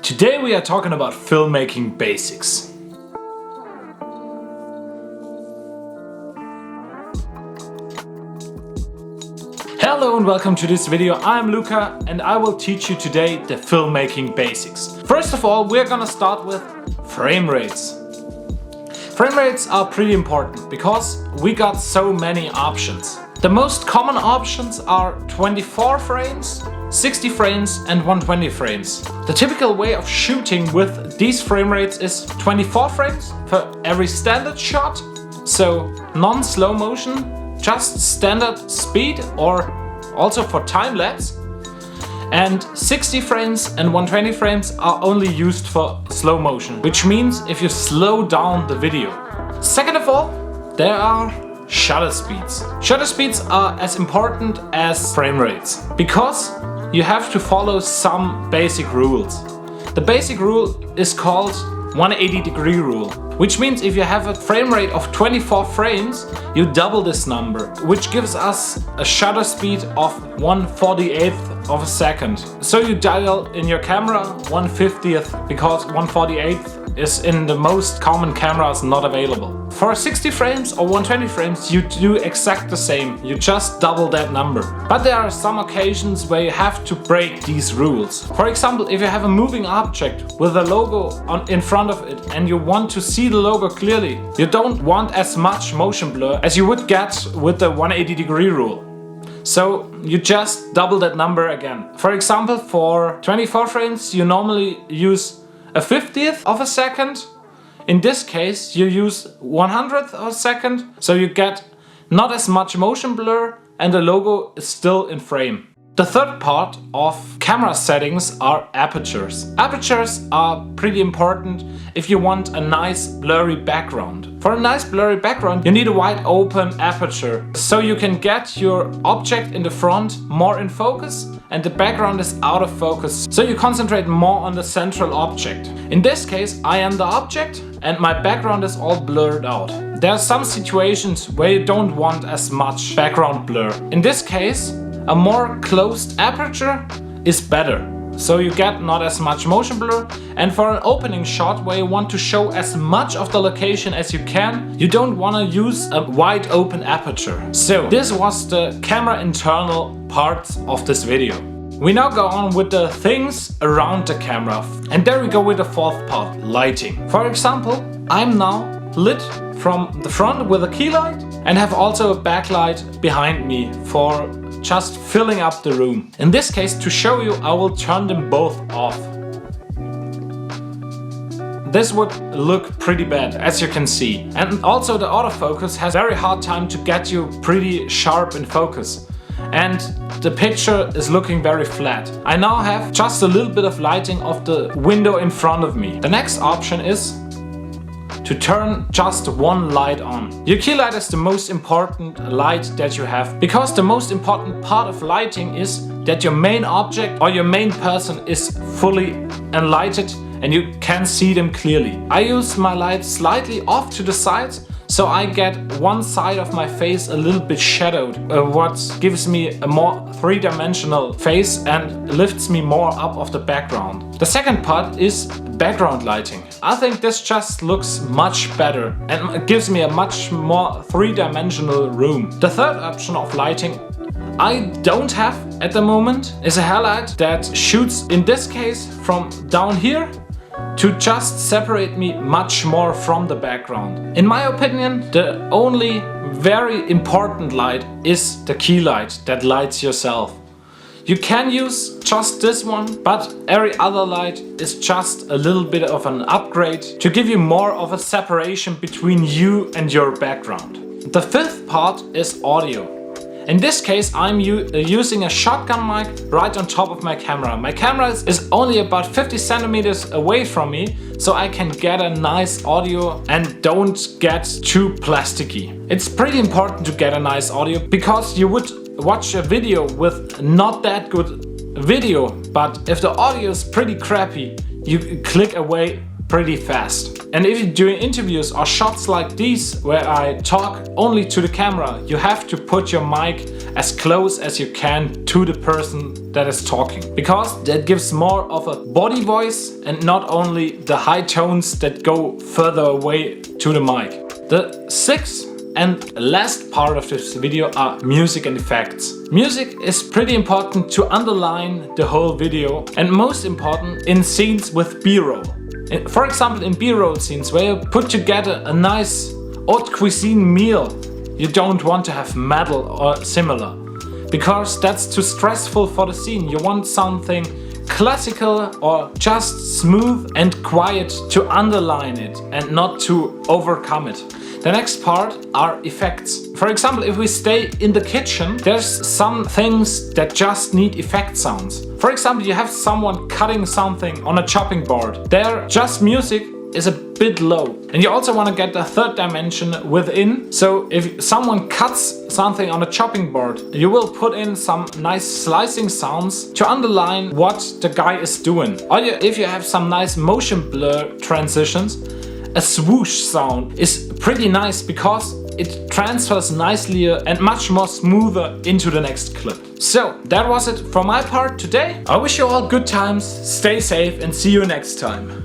Today we are talking about filmmaking basics. Hello and welcome to this video. I'm Luca and I will teach you today the filmmaking basics. First of all, we're gonna start with frame rates. Frame rates are pretty important because we got so many options. The most common options are 24 frames, 60 frames and 120 frames. The typical way of shooting with these frame rates is 24 frames for every standard shot, so non-slow motion, just standard speed or also for time-lapse. And 60 frames and 120 frames are only used for slow motion, which means if you slow down the video. Second of all, there are shutter speeds. Shutter speeds are as important as frame rates because you have to follow some basic rules. The basic rule is called 180-degree rule, which means if you have a frame rate of 24 frames, you double this number, which gives us a shutter speed of 1/48th of a second. So you dial in your camera 1/50th because 1/48th is in the most common cameras not available. For 60 frames or 120 frames you do exact the same, you just double that number. But there are some occasions where you have to break these rules. For example, if you have a moving object with a logo in front of it and you want to see the logo clearly, you don't want as much motion blur as you would get with the 180-degree rule. So you just double that number again. For example, for 24 frames you normally use a 50th of a second. In this case you use 100th of a second, so you get not as much motion blur and the logo is still in frame. The third part of camera settings are apertures. Apertures are pretty important if you want a nice blurry background. For a nice blurry background you need a wide open aperture, so you can get your object in the front more in focus and the background is out of focus, so you concentrate more on the central object. In this case I am the object and my background is all blurred out. There are some situations where you don't want as much background blur. In this case a more closed aperture is better, so you get not as much motion blur, and for an opening shot where you want to show as much of the location as you can, you don't want to use a wide open aperture. So this was the camera internal parts of this video. We now go on with the things around the camera, and there we go with the fourth part, lighting. For example, I'm now lit from the front with a key light and have also a backlight behind me for just filling up the room. In this case, to show you, I will turn them both off. This would look pretty bad, as you can see. And also the autofocus has very hard time to get you pretty sharp in focus. And the picture is looking very flat. I now have just a little bit of lighting of the window in front of me. The next option is to turn just one light on. Your key light is the most important light that you have, because the most important part of lighting is that your main object or your main person is fully enlightened and you can see them clearly. I use my light slightly off to the side, so I get one side of my face a little bit shadowed, what gives me a more three-dimensional face and lifts me more up of the background. The second part is background lighting. I think this just looks much better and gives me a much more three-dimensional room. The third option of lighting I don't have at the moment is a halide that shoots, in this case, from down here to just separate me much more from the background. In my opinion, the only very important light is the key light that lights yourself. You can use just this one, but every other light is just a little bit of an upgrade to give you more of a separation between you and your background. The fifth part is audio. In this case I'm using a shotgun mic right on top of my camera. My camera is only about 50 centimeters away from me, so I can get a nice audio and don't get too plasticky. It's pretty important to get a nice audio because you would watch a video with not that good video, but if the audio is pretty crappy, you click away pretty fast. And if you're doing interviews or shots like these where I talk only to the camera, you have to put your mic as close as you can to the person that is talking, because that gives more of a body voice and not only the high tones that go further away to the mic. The sixth and last part of this video are music and effects. Music is pretty important to underline the whole video, and most important in scenes with B-roll. For example, in B-roll scenes where you put together a nice haute cuisine meal, you don't want to have metal or similar, because that's too stressful for the scene. You want something classical or just smooth and quiet to underline it and not to overcome it. The next part are effects. For example, if we stay in the kitchen, there's some things that just need effect sounds. For example, you have someone cutting something on a chopping board. There, just music is a bit low. And you also want to get the third dimension within. So if someone cuts something on a chopping board, you will put in some nice slicing sounds to underline what the guy is doing. Or if you have some nice motion blur transitions, a swoosh sound is pretty nice because it transfers nicely and much more smoother into the next clip. So that was it for my part today. I wish you all good times, stay safe and see you next time.